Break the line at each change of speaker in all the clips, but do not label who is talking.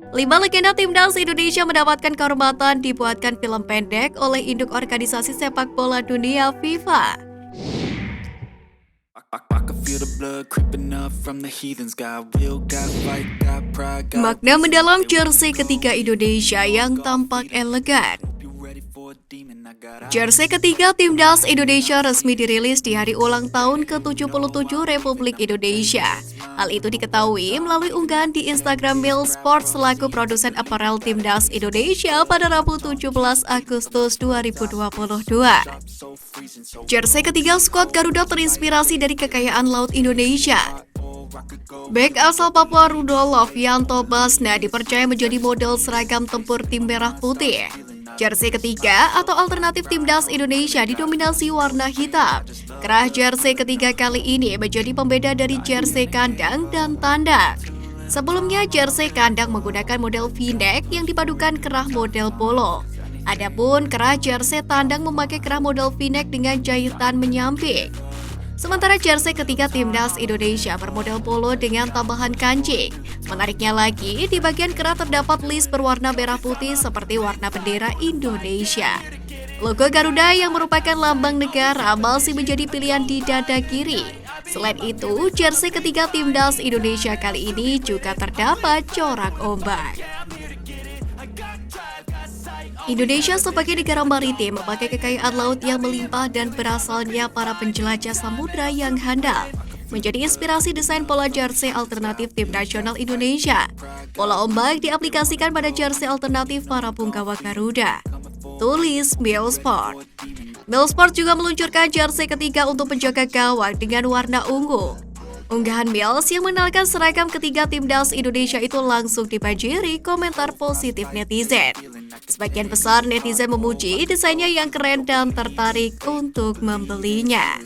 5 legenda timnas Indonesia mendapatkan kehormatan dibuatkan film pendek oleh induk organisasi sepak bola dunia FIFA. Makna mendalam jersey ketiga Indonesia yang tampak elegan. Jersey ketiga Timnas Indonesia resmi dirilis di hari ulang tahun ke-77 Republik Indonesia. Hal itu diketahui melalui unggahan di Instagram Millsport selaku produsen aparel Timnas Indonesia pada Rabu 17 Agustus 2022. Jersey ketiga skuad Garuda terinspirasi dari kekayaan laut Indonesia. Bek asal Papua Rudolf Yanto Basna dipercaya menjadi model seragam tempur tim merah putih. Jersey ketiga atau alternatif Timnas Indonesia didominasi warna hitam. Kerah jersey ketiga kali ini menjadi pembeda dari jersey kandang dan tandang. Sebelumnya jersey kandang menggunakan model V-neck yang dipadukan kerah model polo. Adapun kerah jersey tandang memakai kerah model V-neck dengan jahitan menyamping. Sementara jersey ketiga Timnas Indonesia bermodel polo dengan tambahan kancing. Menariknya lagi, di bagian kerah terdapat list berwarna merah putih seperti warna bendera Indonesia. Logo Garuda yang merupakan lambang negara masih menjadi pilihan di dada kiri. Selain itu, jersey ketiga Timnas Indonesia kali ini juga terdapat corak ombak. Indonesia sebagai negara maritim memakai kekayaan laut yang melimpah dan berasalnya para penjelajah samudra yang handal. Menjadi inspirasi desain pola jersey alternatif tim nasional Indonesia. Pola ombak diaplikasikan pada jersey alternatif para punggawa Garuda. Tulis Millsport. Millsport juga meluncurkan jersey ketiga untuk penjaga gawang dengan warna ungu. Unggahan Mills yang mengenalkan seragam ketiga Timnas Indonesia itu langsung dibanjiri komentar positif netizen. Sebagian besar netizen memuji desainnya yang keren dan tertarik untuk membelinya.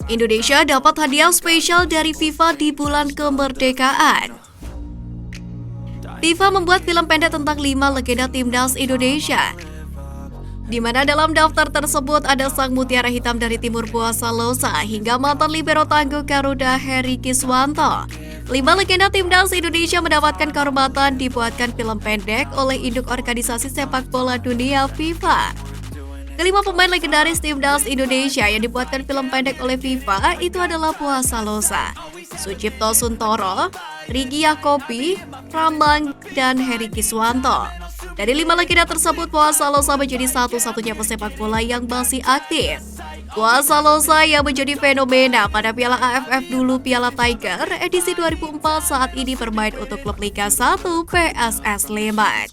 Indonesia dapat hadiah spesial dari FIFA di bulan kemerdekaan. FIFA membuat film pendek tentang 5 legenda Timnas Indonesia, di mana dalam daftar tersebut ada sang mutiara hitam dari Timur Puasa Losa hingga mantan libero tangguh Garuda Heri Kiswanto. 5 legenda Timnas Indonesia mendapatkan kehormatan dibuatkan film pendek oleh induk organisasi sepak bola dunia FIFA. Kelima pemain legendaris Timnas Indonesia yang dibuatkan film pendek oleh FIFA itu adalah Puasa Losa, Sucipto Suntoro, Rigi Yakobi, Ramang, dan Heri Kiswanto. Dari 5 legenda tersebut, Puasa Losa menjadi satu-satunya pesepak bola yang masih aktif. Puasa Losa yang menjadi fenomena pada Piala AFF dulu Piala Tiger edisi 2004 saat ini bermain untuk klub Liga 1 PSS Sleman.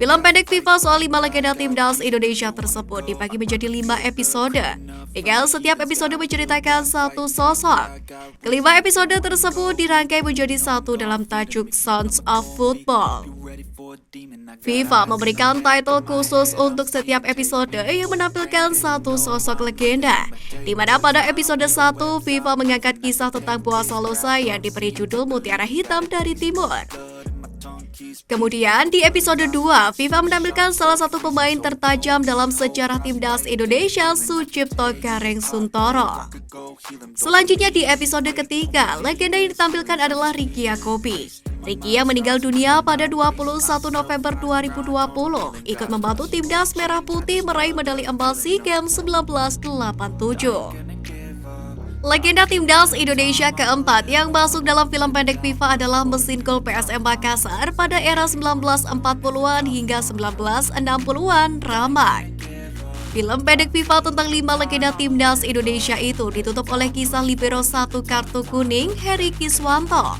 Film pendek FIFA soal 5 legenda Timnas Indonesia tersebut dibagi menjadi 5 episode, dengan setiap episode menceritakan satu sosok. Kelima episode tersebut dirangkai menjadi satu dalam tajuk Sounds of Football. FIFA memberikan title khusus untuk setiap episode yang menampilkan satu sosok legenda, di mana pada episode 1 FIFA mengangkat kisah tentang Puasa Losa yang diberi judul Mutiara Hitam dari Timur. Kemudian di episode 2, FIFA menampilkan salah satu pemain tertajam dalam sejarah Timnas Indonesia, Sucipto Gareng Suntoro. Selanjutnya di episode ketiga, legenda yang ditampilkan adalah Rigi Yakobi. Rigi yang meninggal dunia pada 21 November 2020 ikut membantu Timnas Merah Putih meraih medali emas SEA Games 1987. Legenda Timnas Indonesia keempat yang masuk dalam film pendek FIFA adalah mesin gol PSM Makassar pada era 1940-an hingga 1960-an, Ramang. Film pendek FIFA tentang 5 legenda Timnas Indonesia itu ditutup oleh kisah libero 1 kartu kuning Heri Kiswanto.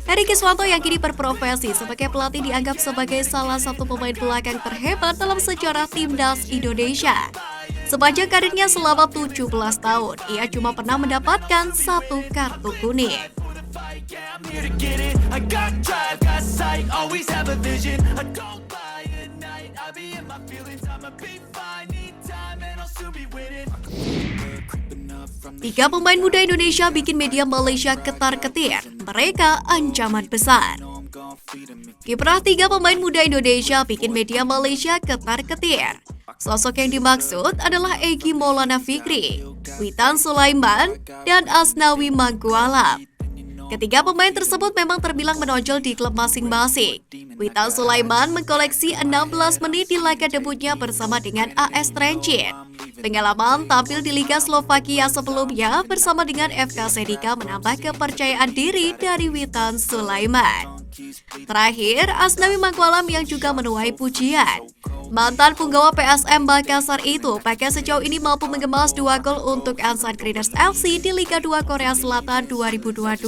Heri Kiswanto yang kini berprofesi sebagai pelatih dianggap sebagai salah satu pemain belakang terhebat dalam sejarah Timnas Indonesia. Sepanjang karirnya selama 17 tahun, ia cuma pernah mendapatkan 1 kartu kuning. Tiga pemain muda Indonesia bikin media Malaysia ketar-ketir. Mereka ancaman besar. Kiprah 3 pemain muda Indonesia bikin media Malaysia ketar-ketir. Sosok yang dimaksud adalah Egy Maulana Fikri, Witan Sulaiman, dan Asnawi Mangkualam. Ketiga pemain tersebut memang terbilang menonjol di klub masing-masing. Witan Sulaiman mengkoleksi 16 menit di laga debutnya bersama dengan AS Trenčín. Pengalaman tampil di Liga Slovakia sebelumnya bersama dengan FK Sedika menambah kepercayaan diri dari Witan Sulaiman. Terakhir, Asnawi Mangkualam yang juga menuai pujian. Mantan punggawa PSM Makassar itu bahkan sejauh ini mampu mengemas 2 gol untuk Ansan Greeners FC di Liga 2 Korea Selatan 2022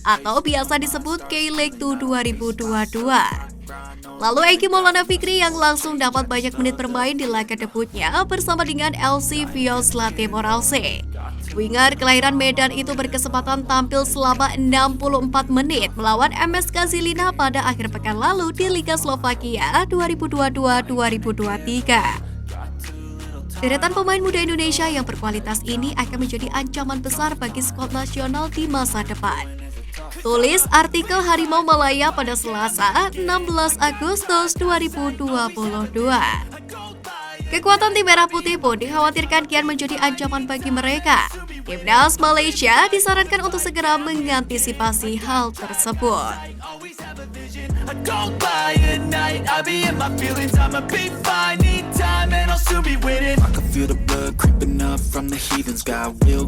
atau biasa disebut K-League 2 2022. Lalu Eki Maulana Fikri yang langsung dapat banyak menit bermain di laga debutnya bersama dengan LC Vios Timor Leste. Winger kelahiran Medan itu berkesempatan tampil selama 64 menit melawan MSK Žilina pada akhir pekan lalu di Liga Slovakia 2022-2023. Deretan pemain muda Indonesia yang berkualitas ini akan menjadi ancaman besar bagi skuad nasional di masa depan. Tulis artikel Harimau Malaya pada Selasa 16 Agustus 2022. Kekuatan tim Merah Putih pun dikhawatirkan kian menjadi ancaman bagi mereka. Timnas Malaysia disarankan untuk segera mengantisipasi hal tersebut.
Feel the blood creeping up from the heathens. Got will,